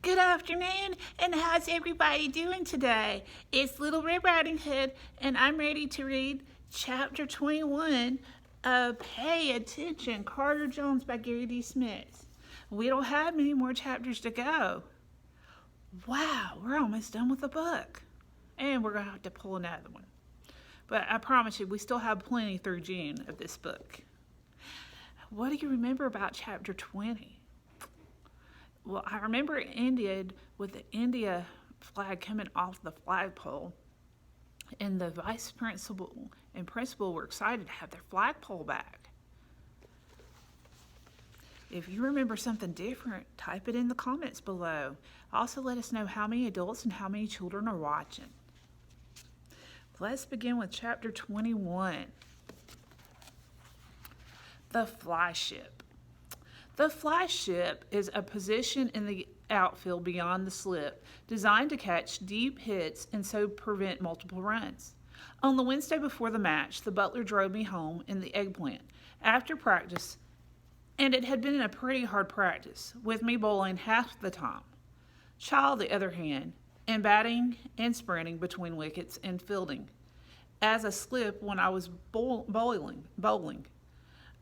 Good afternoon, and how's everybody doing today? It's Little Red Riding Hood, and I'm ready to read chapter 21 of Pay Attention, Carter Jones by Gary D. Schmidt. We don't have many more chapters to go. Wow, we're almost done with the book. And we're going to have to pull another one. But I promise you, we still have plenty through June of this book. What do you remember about chapter 20? Well, I remember it ended with the India flag coming off the flagpole, and the vice principal and principal were excited to have their flagpole back. If you remember something different, type it in the comments below. Also, let us know how many adults and how many children are watching. Let's begin with chapter 21. The fly ship. The fly ship is a position in the outfield beyond the slip, designed to catch deep hits and so prevent multiple runs. On the Wednesday before the match, the butler drove me home in the eggplant after practice, and it had been a pretty hard practice, with me bowling half the time. Child, the other hand, and batting and sprinting between wickets and fielding as a slip when I was bowling.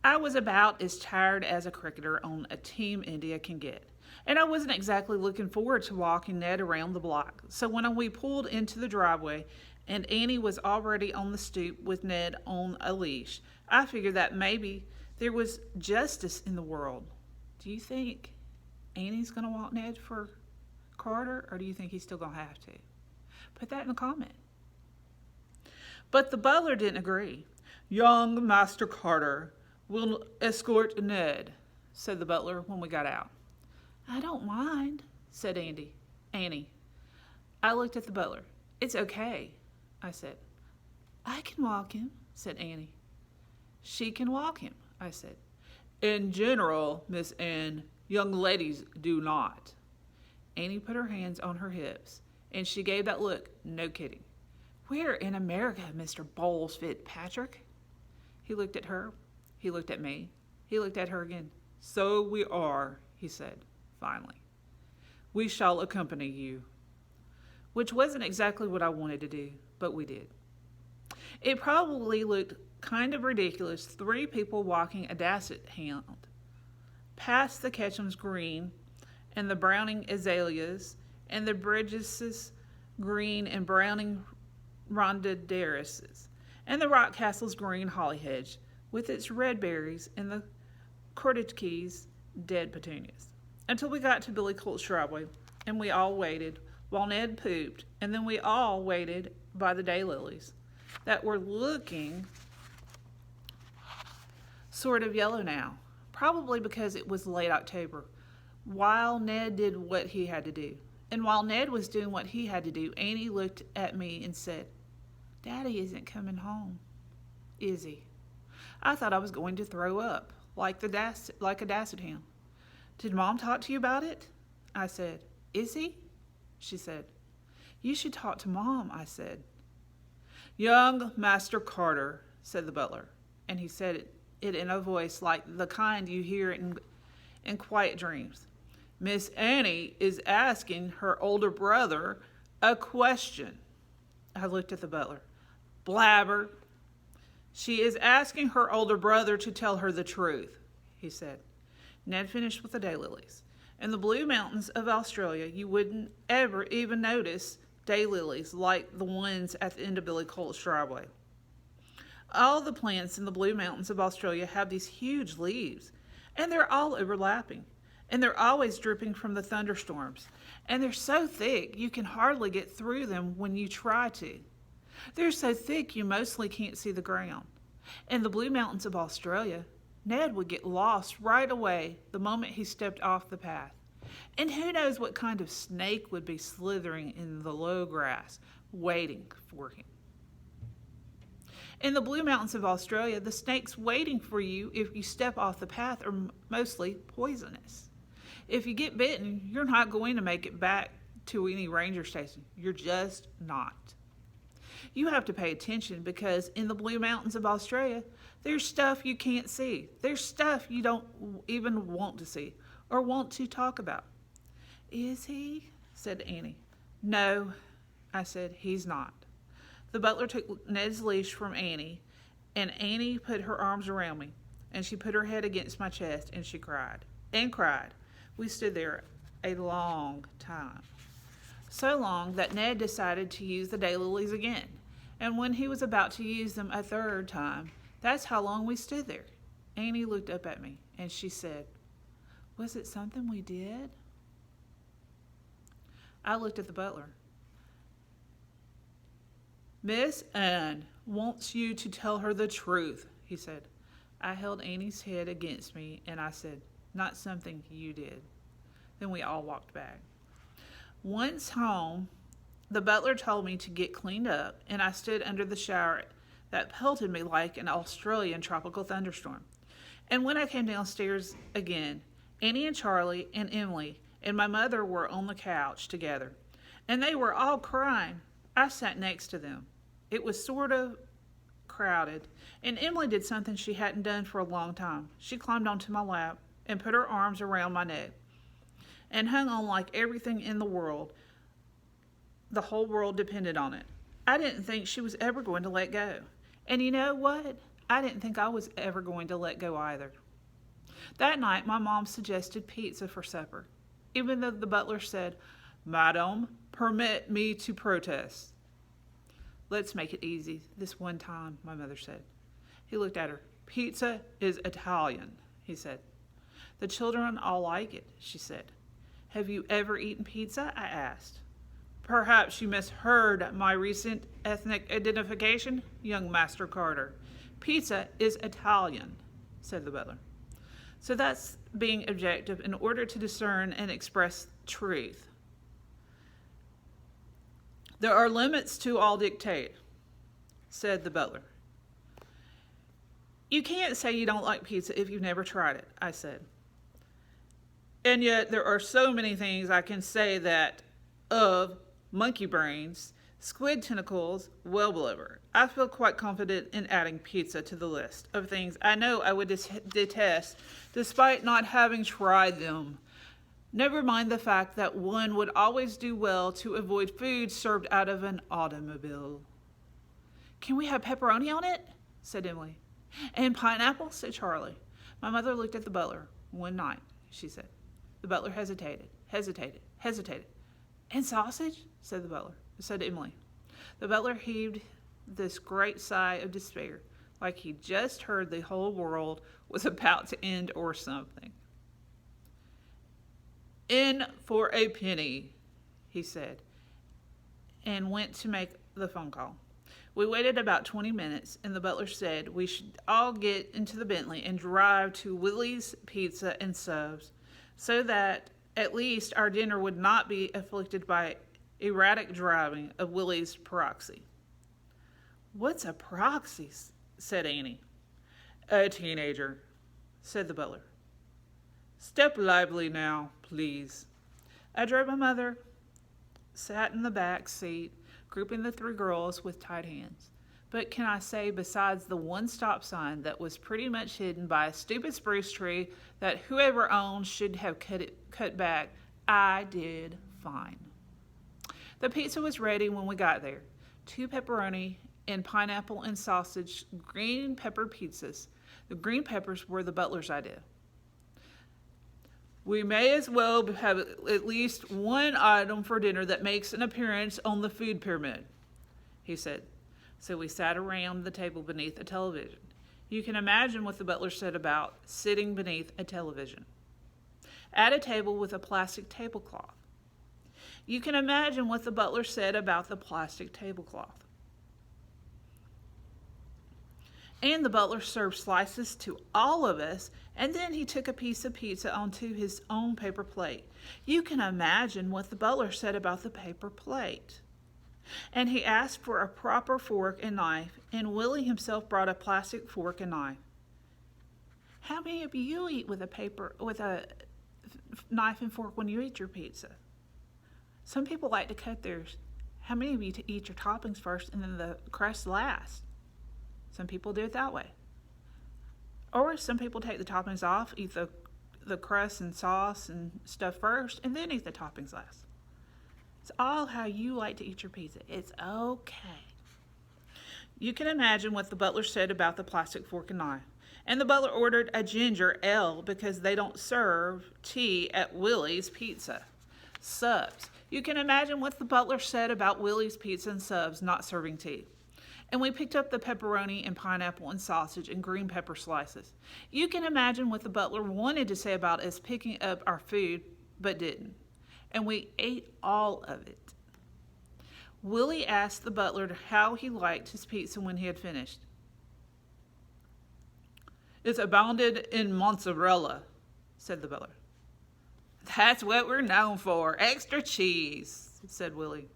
I was about as tired as a cricketer on a Team India can get, and I wasn't exactly looking forward to walking Ned around the block. So when we pulled into the driveway and Annie was already on the stoop with Ned on a leash, I figured that maybe there was justice in the world. Do you think Annie's going to want Ned for Carter, or do you think he's still going to have to? Put that in the comment. But the butler didn't agree. "Young Master Carter will escort Ned," said the butler when we got out. "I don't mind," said Annie. I looked at the butler. "It's okay," I said. "I can walk him," said Annie. "She can walk him," I said. "In general, Miss Anne, young ladies do not." Annie put her hands on her hips, and she gave that look, no kidding. "We're in America, Mr. Bowles Fitzpatrick." He looked at her. He looked at me. He looked at her again. "So we are," he said, finally. "We shall accompany you." Which wasn't exactly what I wanted to do, but we did. It probably looked kind of ridiculous, 3 people walking a Dasset hound past the Ketchum's green and the Browning azaleas and the Bridges' green and Browning rhododendrons and the Rockcastle's green holly hedge with its red berries and the Cortachke's dead petunias, until we got to Billy Colt's driveway, and we all waited while Ned pooped, and then we all waited by the daylilies that were looking sort of yellow now, probably because it was late October, while Ned did what he had to do. And while Ned was doing what he had to do, Annie looked at me and said, "Daddy isn't coming home, is he?" I thought I was going to throw up, like a Dasset hound. "Did Mom talk to you about it?" I said. "Is he?" She said. "You should talk to Mom," I said. "Young Master Carter," said the butler, and he said it in a voice like the kind you hear in quiet dreams. "Miss Annie is asking her older brother a question." I looked at the butler. "Blabber." "She is asking her older brother to tell her the truth," he said. Ned finished with the daylilies. In the Blue Mountains of Australia, you wouldn't ever even notice daylilies like the ones at the end of Billy Colt's driveway. All the plants in the Blue Mountains of Australia have these huge leaves, and they're all overlapping, and they're always dripping from the thunderstorms, and they're so thick you can hardly get through them when you try to. They're so thick you mostly can't see the ground. In the Blue Mountains of Australia, Ned would get lost right away the moment he stepped off the path. And who knows what kind of snake would be slithering in the low grass, waiting for him. In the Blue Mountains of Australia, the snakes waiting for you if you step off the path are mostly poisonous. If you get bitten, you're not going to make it back to any ranger station. You're just not. You have to pay attention because in the Blue Mountains of Australia, there's stuff you can't see. There's stuff you don't even want to see or want to talk about. Is he? Said Annie. No, I said, he's not. The butler took Ned's leash from Annie, and Annie put her arms around me, and she put her head against my chest, and she cried, and cried. We stood there a long time. So long that Ned decided to use the daylilies again, and when he was about to use them a third time, that's how long we stood there. Annie looked up at me, and she said, Was it something we did? I looked at the butler. Miss Anne wants you to tell her the truth, he said. I held Annie's head against me, and I said, Not something you did. Then we all walked back. Once home, the butler told me to get cleaned up, and I stood under the shower that pelted me like an Australian tropical thunderstorm. And when I came downstairs again, Annie and Charlie and Emily and my mother were on the couch together, and they were all crying. I sat next to them. It was sort of crowded, and Emily did something she hadn't done for a long time. She climbed onto my lap and put her arms around my neck and hung on like everything in the world, the whole world depended on it. I didn't think she was ever going to let go. And you know what? I didn't think I was ever going to let go either. That night, my mom suggested pizza for supper, even though the butler said, Madam, permit me to protest. Let's make it easy this one time, my mother said. He looked at her. Pizza is Italian, he said. The children all like it, she said. Have you ever eaten pizza? I asked. Perhaps you misheard my recent ethnic identification, young Master Carter. Pizza is Italian, said the butler. So that's being objective in order to discern and express truth. There are limits to all dictate, said the butler. You can't say you don't like pizza if you've never tried it, I said. And yet there are so many things I can say that of monkey brains, squid tentacles, whale blubber. I feel quite confident in adding pizza to the list of things I know I would detest despite not having tried them. Never mind the fact that one would always do well to avoid food served out of an automobile. Can we have pepperoni on it? Said Emily. And pineapple? Said Charlie. My mother looked at the butler. One night, she said. The butler hesitated. And sausage? Said the butler. Said Emily. The butler heaved this great sigh of despair, like he just heard the whole world was about to end or something. In for a penny, he said, and went to make the phone call. We waited about 20 minutes, and the butler said we should all get into the Bentley and drive to Willie's Pizza and Subs, so that at least our dinner would not be afflicted by erratic driving of Willie's proxy. What's a proxy? Said Annie. A teenager, said the butler. Step lively now, please. I drove my mother, sat in the back seat, grouping the three girls with tight hands. But can I say, besides the one stop sign that was pretty much hidden by a stupid spruce tree that whoever owned should have cut back, I did fine. The pizza was ready when we got there. 2 pepperoni and pineapple and sausage green pepper pizzas. The green peppers were the butler's idea. We may as well have at least one item for dinner that makes an appearance on the food pyramid, he said. So we sat around the table beneath a television. You can imagine what the butler said about sitting beneath a television. At a table with a plastic tablecloth. You can imagine what the butler said about the plastic tablecloth. And the butler served slices to all of us, and then he took a piece of pizza onto his own paper plate. You can imagine what the butler said about the paper plate. And he asked for a proper fork and knife, and Willie himself brought a plastic fork and knife. How many of you eat with a knife and fork when you eat your pizza? Some people like to cut theirs. How many of you eat your toppings first and then the crust last? Some people do it that way. Or some people take the toppings off, eat the the crust and sauce and stuff first, and then eat the toppings last. It's all how you like to eat your pizza. It's okay. You can imagine what the butler said about the plastic fork and knife. And the butler ordered a ginger ale because they don't serve tea at Willie's Pizza. Subs. You can imagine what the butler said about Willie's Pizza and Subs not serving tea. And we picked up the pepperoni and pineapple and sausage and green pepper slices. You can imagine what the butler wanted to say about us picking up our food, but didn't. And we ate all of it. Willie asked the butler how he liked his pizza when he had finished. "It's abounded in mozzarella," said the butler. "That's what we're known for, extra cheese," said Willie.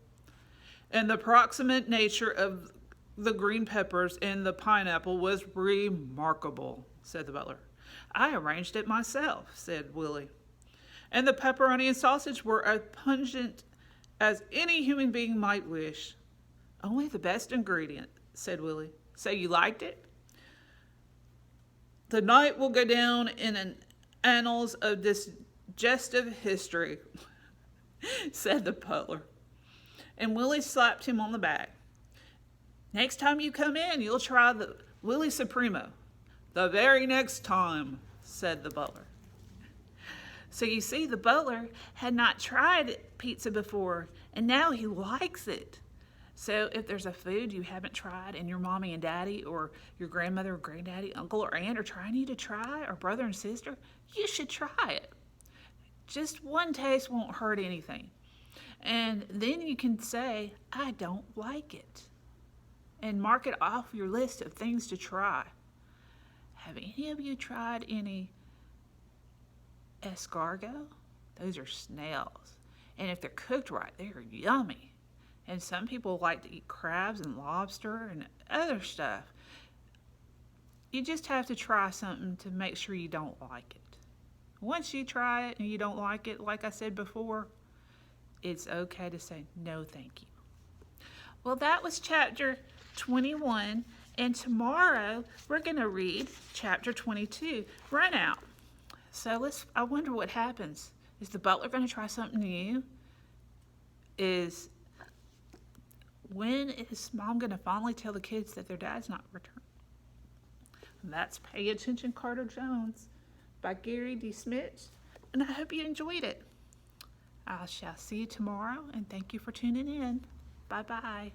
"And the proximate nature of the green peppers and the pineapple was remarkable," said the butler. "I arranged it myself," said Willie. "And the pepperoni and sausage were as pungent as any human being might wish." "Only the best ingredient," said Willie. "So you liked it?" "The night will go down in an annals of digestive history," said the butler. And Willie slapped him on the back. "Next time you come in, you'll try the Willie Supremo." "The very next time," said the butler. So you see, the butler had not tried pizza before, and now he likes it. So if there's a food you haven't tried and your mommy and daddy or your grandmother or granddaddy, uncle or aunt are trying you to try, or brother and sister, you should try it. Just one taste won't hurt anything. And then you can say, "I don't like it," and mark it off your list of things to try. Have any of you tried any escargot? Those are snails. And if they're cooked right, they are yummy. And some people like to eat crabs and lobster and other stuff. You just have to try something to make sure you don't like it. Once you try it and you don't like it, like I said before, it's okay to say no thank you. Well, that was chapter 21, and tomorrow we're going to read chapter 22, Run Out. So I wonder what happens. Is the butler going to try something new? When is mom going to finally tell the kids that their dad's not returned? And that's Pay Attention, Carter Jones by Gary D. Schmidt. And I hope you enjoyed it. I shall see you tomorrow, and thank you for tuning in. Bye-bye.